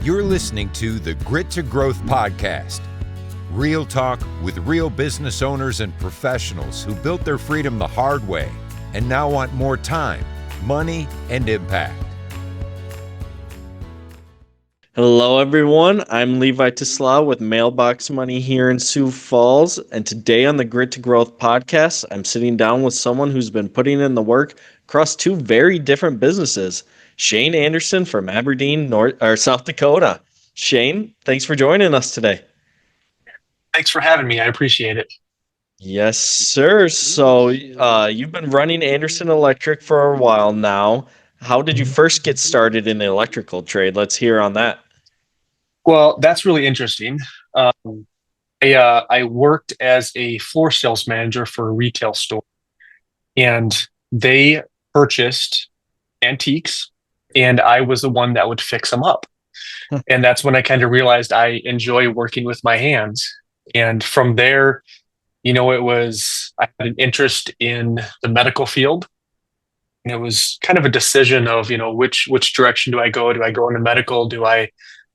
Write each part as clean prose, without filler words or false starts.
You're listening to the Grit to Growth podcast. Real talk with real business owners and professionals who built their freedom the hard way and now want more time, money, and impact. Hello, everyone. I'm Levi Tislau with Mailbox Money here in Sioux Falls. And today on the Grit to Growth podcast, I'm sitting down with someone who's been putting in the work across two very different businesses. Shaine Anderson from Aberdeen, South Dakota. Shaine, thanks for joining us today. Thanks for having me. I appreciate it. Yes, sir. So you've been running Anderson Electric for a while now. How did you first get started in the electrical trade? Let's hear on that. Well, that's really interesting. I worked as a floor sales manager for a retail store, and they purchased antiques, and I was the one that would fix them up. And that's when I kind of realized I enjoy working with my hands. And from there, I had an interest in the medical field. And it was kind of a decision of, which direction do I go? Do I go into medical? Do I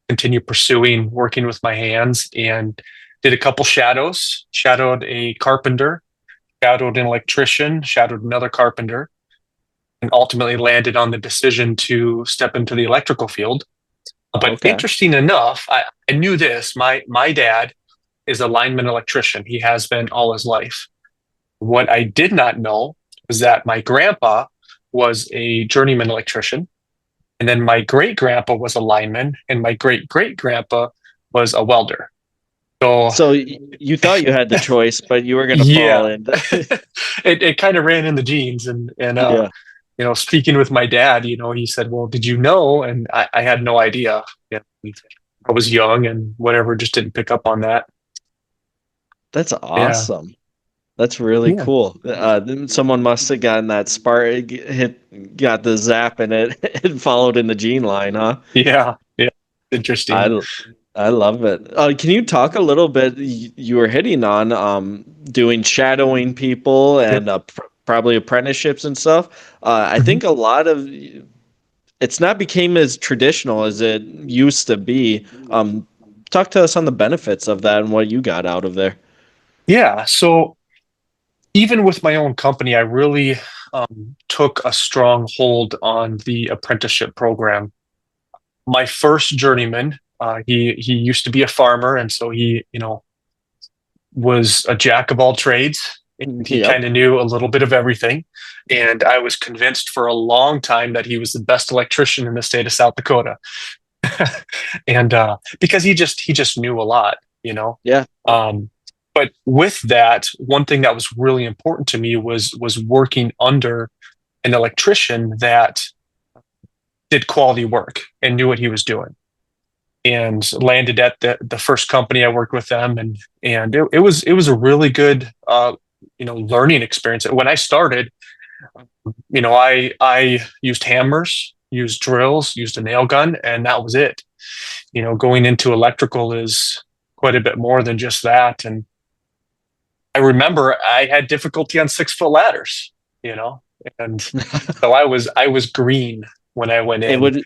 continue pursuing working with my hands? And did a couple shadows, shadowed a carpenter, shadowed an electrician, shadowed another carpenter, and ultimately landed on the decision to step into the electrical field. But Interesting enough, I knew this. My dad is a lineman electrician. He has been all his life. What I did not know was that my grandpa was a journeyman electrician. And then my great-grandpa was a lineman, and my great-great-grandpa was a welder. So you thought you had the choice, but you were going to fall in. It kind of ran in the genes. And speaking with my dad, he said, well, did you know? And I had no idea. I was young and whatever, just didn't pick up on that. That's awesome. Yeah. That's really cool. Someone must have gotten that spark, got the zap, and it followed in the gene line, huh? Yeah. Interesting. I love it. Can you talk a little bit? You were hitting on doing shadowing people and probably apprenticeships and stuff. I think a lot of it's not became as traditional as it used to be. Talk to us on the benefits of that and what you got out of there. Yeah. So even with my own company, I really took a strong hold on the apprenticeship program. My first journeyman, he used to be a farmer, and so he, was a jack of all trades. And he kind of knew a little bit of everything. And I was convinced for a long time that he was the best electrician in the state of South Dakota. And because he just knew a lot, Yeah. But with that, one thing that was really important to me was working under an electrician that did quality work and knew what he was doing. And landed at the first company I worked with them, and it was a really good learning experience. When I started, I used hammers, used drills, used a nail gun, and that was it. Going into electrical is quite a bit more than just that. And I remember I had difficulty on 6-foot ladders, and so I was green when I went in.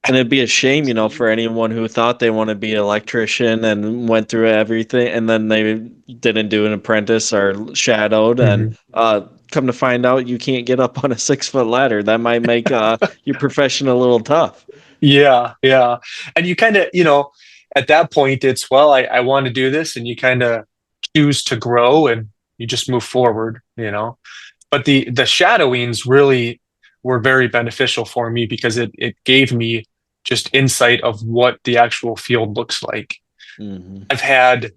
And it'd be a shame, for anyone who thought they want to be an electrician and went through everything and then they didn't do an apprentice or shadowed and come to find out you can't get up on a 6-foot ladder. That might make your profession a little tough. Yeah. And you kind of, at that point, it's, well, I want to do this, and you kind of choose to grow and you just move forward, But the shadowings really were very beneficial for me because it gave me just insight of what the actual field looks like. Mm-hmm. I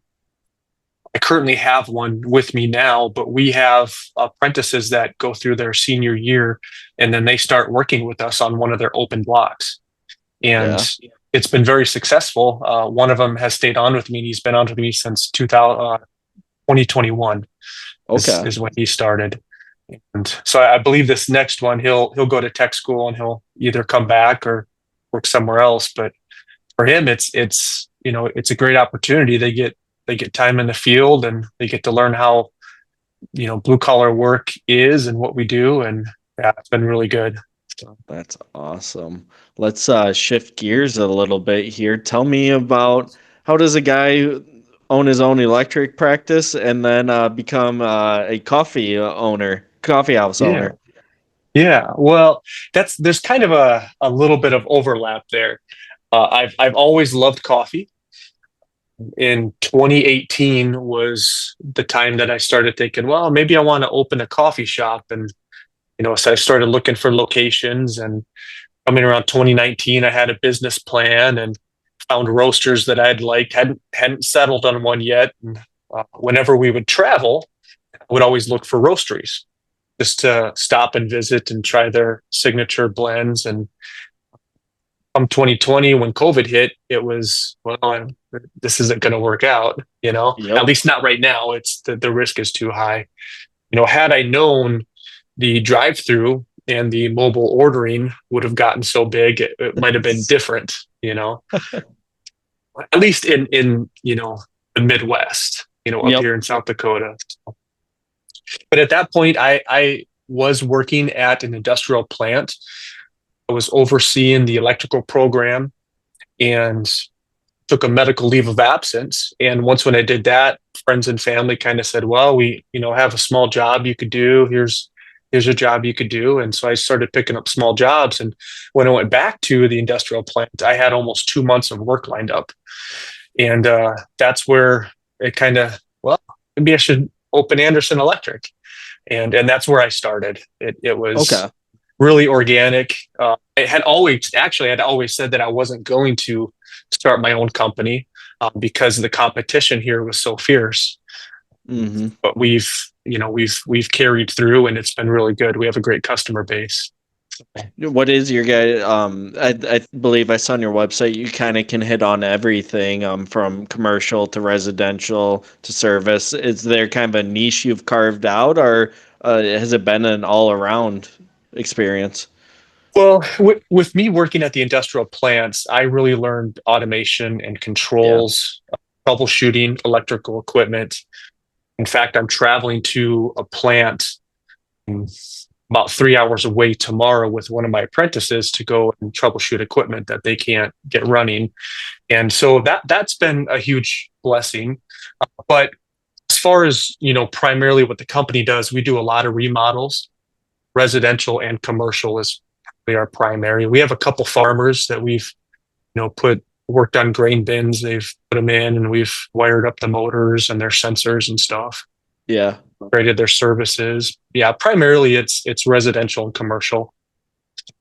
currently have one with me now, but we have apprentices that go through their senior year and then they start working with us on one of their open blocks. And it's been very successful. One of them has stayed on with me, and he's been on with me since 2021 is when he started. And so I believe this next one, he'll go to tech school and he'll either come back or work somewhere else. But for him, it's a great opportunity. They get time in the field, and they get to learn how, blue collar work is and what we do. And it's been really good. That's awesome. Let's shift gears a little bit here. Tell me about how does a guy own his own electric practice and then become a coffee house Yeah. owner? Yeah. Well, there's kind of a little bit of overlap there. I've always loved coffee. In 2018 was the time that I started thinking, well, maybe I want to open a coffee shop. And, so I started looking for locations, and coming around 2019, I had a business plan and found roasters that I'd liked, hadn't settled on one yet. And whenever we would travel, I would always look for roasteries just to stop and visit and try their signature blends. And come 2020, when COVID hit, it was, well, this isn't going to work out, at Yep. least not right now. It's the risk is too high. Had I known the drive through and the mobile ordering would have gotten so big, it might have been different, at least in the Midwest, up Yep. here in South Dakota. But at that point, I was working at an industrial plant. I was overseeing the electrical program and took a medical leave of absence. And once when I did that, friends and family kind of said, well, we, have a small job you could do. Here's a job you could do. And so I started picking up small jobs. And when I went back to the industrial plant, I had almost 2 months of work lined up. And that's where it kind of, well, maybe I should open Anderson Electric. And that's where I started. It was Okay. really organic. I'd always said that I wasn't going to start my own company because the competition here was so fierce. Hmm. But we've carried through, and it's been really good. We have a great customer base. What is your guy? I believe I saw on your website you kind of can hit on everything from commercial to residential to service. Is there kind of a niche you've carved out, or has it been an all-around experience? Well, with me working at the industrial plants, I really learned automation and Yeah. controls, troubleshooting electrical equipment. In fact, I'm traveling to a plant about 3 hours away tomorrow with one of my apprentices to go and troubleshoot equipment that they can't get running. And so that's been a huge blessing. But as far as, primarily what the company does, we do a lot of remodels. Residential and commercial is probably our primary. We have a couple farmers that we've, worked on grain bins. They've put them in, and we've wired up the motors and their sensors and stuff. Yeah. Upgraded their services. Yeah, primarily it's residential and commercial.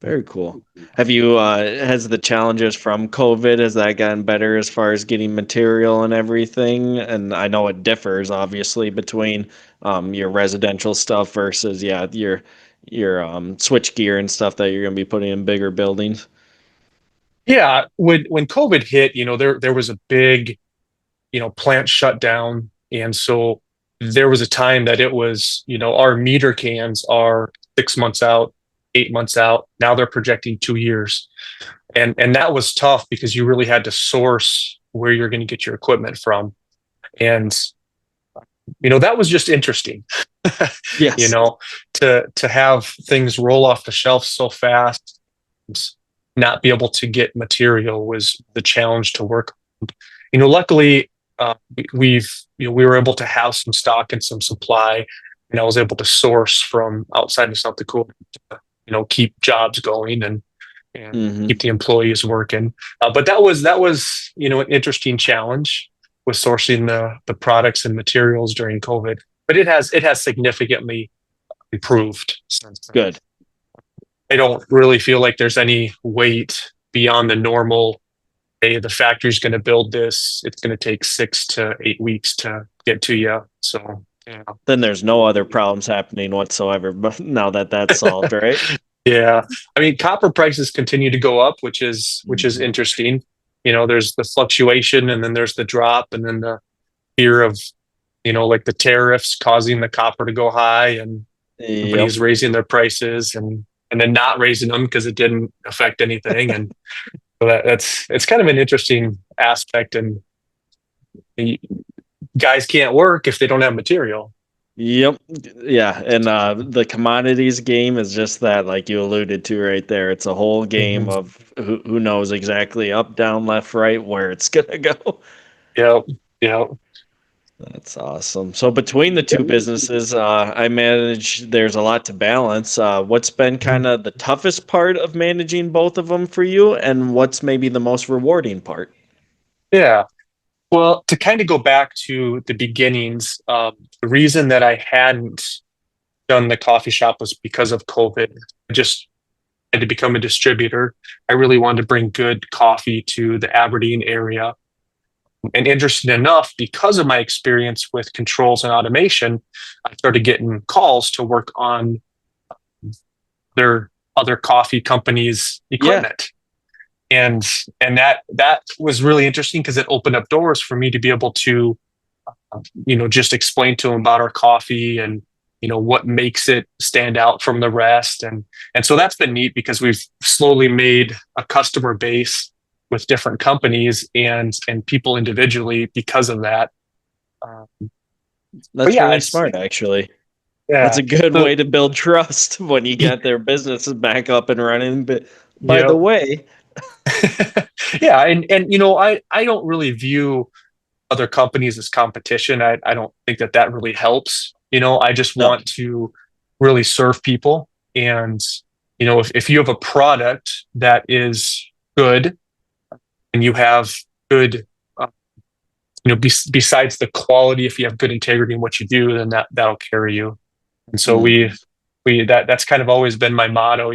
Very cool. Have you has the challenges from COVID, has that gotten better as far as getting material and everything? And I know it differs obviously between your residential stuff versus your switch gear and stuff that you're going to be putting in bigger buildings. Yeah, when COVID hit, there was a big, plant shutdown, and so there was a time that it was, our meter cans are 6 months out, 8 months out. Now they're projecting 2 years, and that was tough because you really had to source where you're going to get your equipment from, and that was just interesting, Yes. to have things roll off the shelf so fast. Not be able to get material was the challenge to work. Luckily, we were able to have some stock and some supply, and I was able to source from outside of South Dakota to, keep jobs going and Hmm. keep the employees working. But that was an interesting challenge with sourcing the products and materials during COVID. But it has significantly improved since then. Good. I don't really feel like there's any wait beyond the normal. Hey, the factory's going to build this. It's going to take 6 to 8 weeks to get to you. So, yeah. Then there's no other problems happening whatsoever, but now that that's solved, right? Yeah. I mean, copper prices continue to go up, which is Mhm. interesting. There's the fluctuation, and then there's the drop, and then the fear of, like the tariffs causing the copper to go high, and Yep. companies raising their prices and then not raising them because it didn't affect anything. And so it's kind of an interesting aspect. And guys can't work if they don't have material. Yep. Yeah. And the commodities game is just that, like you alluded to right there. It's a whole game Mhm. of who knows exactly up, down, left, right, where it's going to go. Yep. Yep. That's awesome. So between the two businesses, I manage, there's a lot to balance. What's been kind Mhm. of the toughest part of managing both of them for you, and what's maybe the most rewarding part? Yeah. Well, to kind of go back to the beginnings, the reason that I hadn't done the coffee shop was because of COVID. I just had to become a distributor. I really wanted to bring good coffee to the Aberdeen area. And interesting enough, because of my experience with controls and automation, I started getting calls to work on their other coffee companies' Yeah. equipment. And that was really interesting because it opened up doors for me to be able to just explain to them about our coffee and what makes it stand out from the rest. And so that's been neat because we've slowly made a customer base with different companies and people individually because of that. Um, but That's yeah, really it's smart, actually. That's yeah. a good So way to build trust when you get their businesses back up and running. But by the yeah. way, Yeah, and I don't really view other companies as competition. I don't think that really helps. I just no, want to really serve people. And, if you have a product that is good and you have good, uh, besides the quality, if you have good integrity in what you do, then that'll carry you. And so mm, that's kind of always been my motto.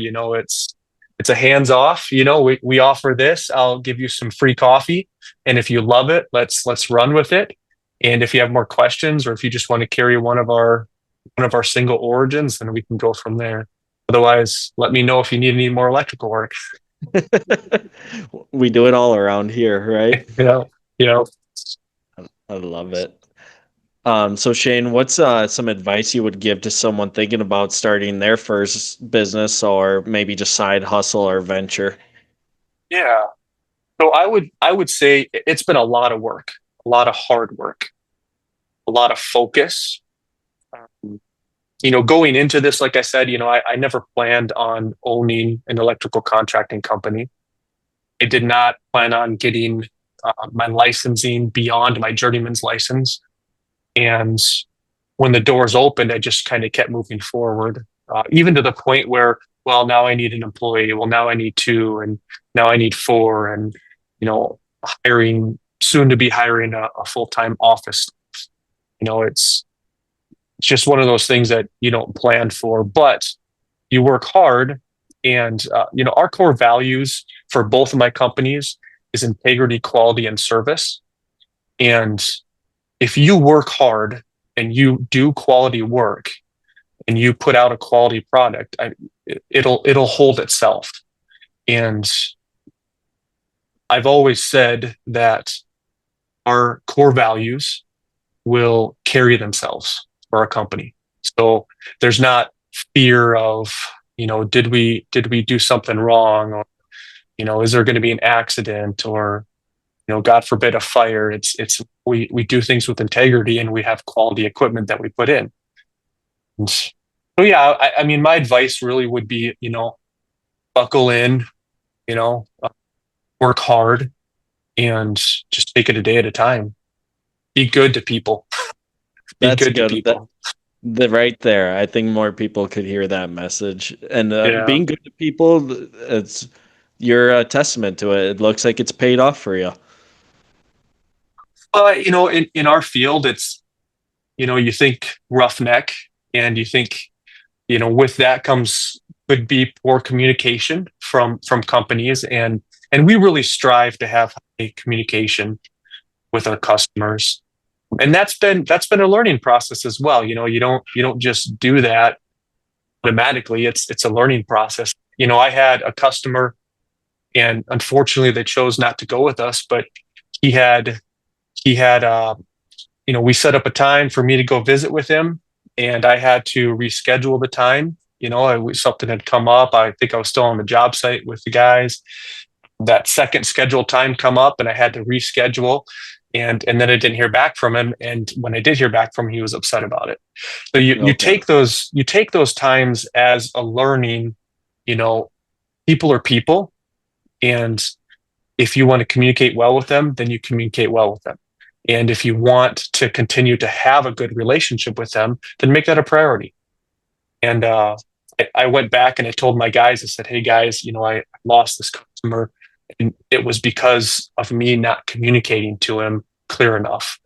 It's a hands off. We offer this. I'll give you some free coffee, and if you love it, let's run with it. And if you have more questions, or if you just want to carry one of our single origins, then we can go from there. Otherwise, let me know if you need any more electrical work. we do it all around here, right? you know, you know. I love it. So Shane, what's some advice you would give to someone thinking about starting their first business or maybe just side hustle or venture? Yeah. So I would say it's been a lot of work, a lot of hard work, a lot of focus. Um, Going into this, like I said, I never planned on owning an electrical contracting company. I did not plan on getting my licensing beyond my journeyman's license. And when the doors opened, I just kind of kept moving forward, even to the point where, well, now I need an employee. Well, now I need two, and now I need four, and hiring soon to be hiring a full time office. It's just one of those things that you don't plan for, but you work hard. And our core values for both of my companies is integrity, quality, and service. And if you work hard and you do quality work and you put out a quality product, it'll hold itself. And I've always said that our core values will carry themselves for our company. So there's not fear of, did we do something wrong, or is there going to be an accident, or God forbid a fire. We do things with integrity and we have quality equipment that we put in. And so yeah, I mean, my advice really would be, buckle in, you know, uh, work hard, and just take it a day at a time. Be good to people. Be That's good to good. That people. the right there. I think more people could hear that message. And Yeah. being good to people, it's you're a testament to it. It looks like it's paid off for you. In our field, it's, you think roughneck, and you think, with that could be poor communication from companies, and we really strive to have a communication with our customers. And that's been a learning process as well. You don't just do that automatically. It's a learning process. I had a customer, and unfortunately they chose not to go with us, but he had we set up a time for me to go visit with him, and I had to reschedule the time. Something had come up. I think I was still on the job site with the guys. That second scheduled time come up, and I had to reschedule. and then I didn't hear back from him. And when I did hear back from him, he was upset about it. So you Okay. take those times as a learning. People are people, and if you want to communicate well with them, then you communicate well with them. And if you want to continue to have a good relationship with them, then make that a priority. And I went back and I told my guys, I said, hey guys, I lost this customer, and it was because of me not communicating to him clear enough.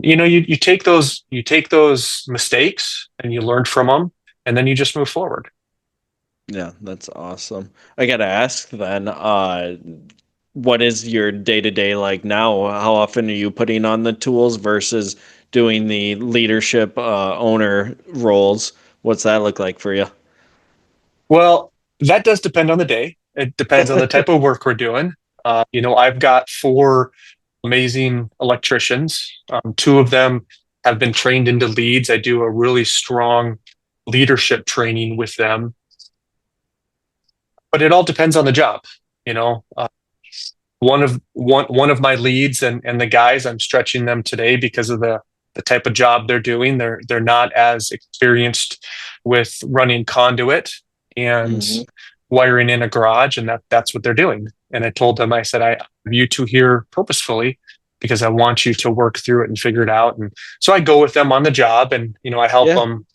You take those mistakes and you learn from them, and then you just move forward. Yeah, that's awesome. I gotta ask then, what is your day-to-day like now? How often are you putting on the tools versus doing the leadership owner roles? What's that look like for you? Well, that does depend on the day. It depends on the type of work we're doing. I've got four amazing electricians. Two of them have been trained into leads. I do a really strong leadership training with them, but it all depends on the job. You know, one of my leads and the guys, I'm stretching them today because of the type of job they're doing. They're not as experienced with running conduit and Hmm. wiring in a garage, and that's what they're doing. And I told them, I said, I have you two here purposefully because I want you to work through it and figure it out. And so I go with them on the job, and I help Yeah, them,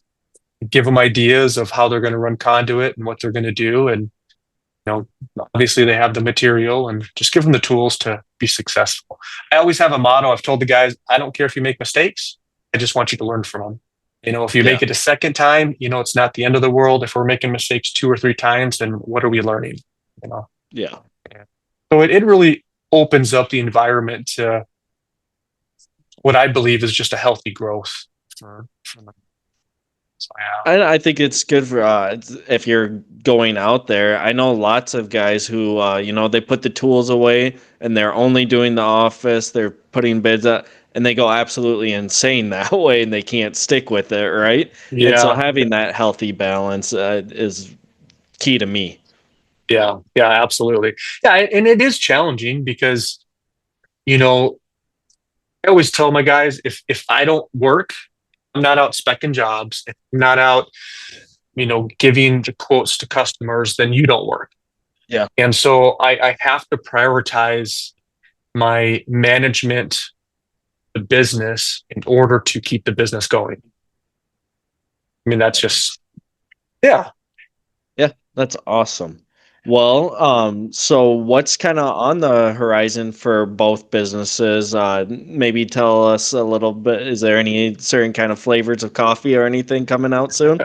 give them ideas of how they're going to run conduit and what they're going to do. And know, obviously they have the material, and just give them the tools to be successful. I always have a motto. I've told the guys, I don't care if you make mistakes. I just want you to learn from them. If you yeah, make it a second time, it's not the end of the world. If we're making mistakes two or three times, then what are we learning? You know, yeah. so it really opens up the environment to what I believe is just a healthy growth for them. So, yeah. I think it's good for if you're going out there. I know lots of guys who, they put the tools away and they're only doing the office. They're putting bids up, and they go absolutely insane that way, and they can't stick with it, right? And so Yeah. having that healthy balance is key to me. Yeah. Yeah. Absolutely. Yeah. And it is challenging because, you know, I always tell my guys, if I don't work, I'm not out specking jobs, if I'm not out, giving the quotes to customers, then you don't work. Yeah. And so I have to prioritize my management, the business, in order to keep the business going. I mean, that's just, yeah. Yeah, that's awesome. Well, so what's kind of on the horizon for both businesses? Maybe tell us a little bit. Is there any certain kind of flavors of coffee or anything coming out soon?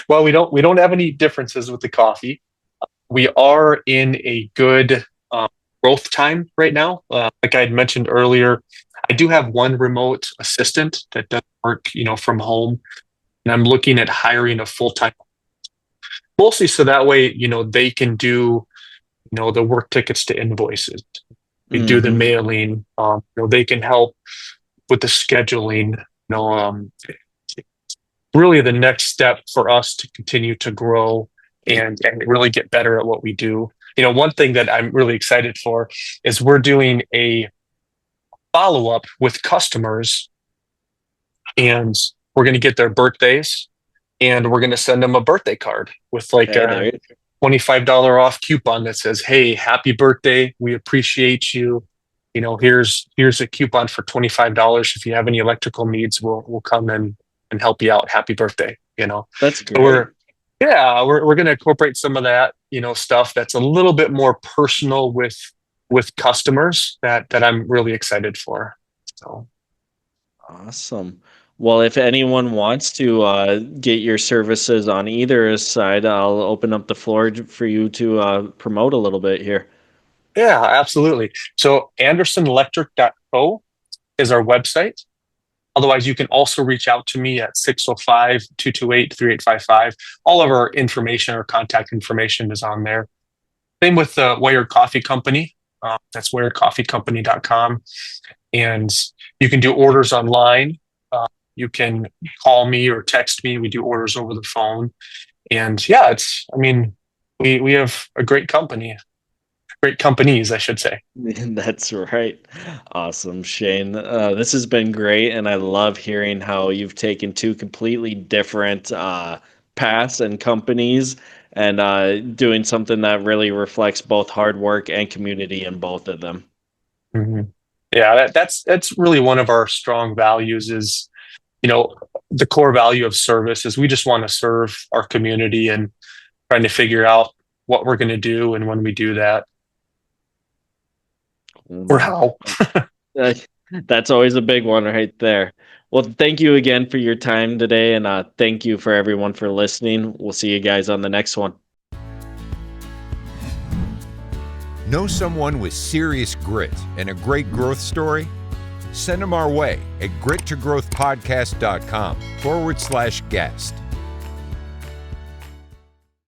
Well, we don't have any differences with the coffee. We are in a good growth time right now. Like I had mentioned earlier, I do have one remote assistant that does work, from home, and I'm looking at hiring a full time, mostly so that way, they can do, the work tickets to invoices. We do the Hmm. mailing. They can help with the scheduling. Really the next step for us to continue to grow and really get better at what we do. One thing that I'm really excited for is we're doing a follow up with customers, and we're going to get their birthdays, and we're going to send them a birthday card with like Okay, a there. $25 off coupon that says, "Hey, happy birthday. We appreciate you. Here's a coupon for $25. If you have any electrical needs, we'll come and help you out. Happy birthday." That's So great. we're going to incorporate some of that, stuff that's a little bit more personal with customers that I'm really excited for. So Awesome. Well, if anyone wants to get your services on either side, I'll open up the floor for you to promote a little bit here. yeah, absolutely. So andersonelectric.co is our website. Otherwise, you can also reach out to me at 605-228-3855. All of our information, our contact information is on there. Same with the Wired Coffee Company. That's wiredcoffeecompany.com. And you can do orders online. You can call me or text me. We do orders over the phone. And yeah, we have a great company. great companies, I should say. That's right. Awesome, Shaine. This has been great, and I love hearing how you've taken two completely different paths and companies and doing something that really reflects both hard work and community in both of them. Mhm. Yeah, that's really one of our strong values is, the core value of service is we just want to serve our community and trying to figure out what we're going to do and when we do that or how. Uh, That's always a big one right there. Well, thank you again for your time today, and thank you for everyone for listening. We'll see you guys on the next one. Know someone with serious grit and a great growth story? Send them our way at grittogrowthpodcast.com/guest.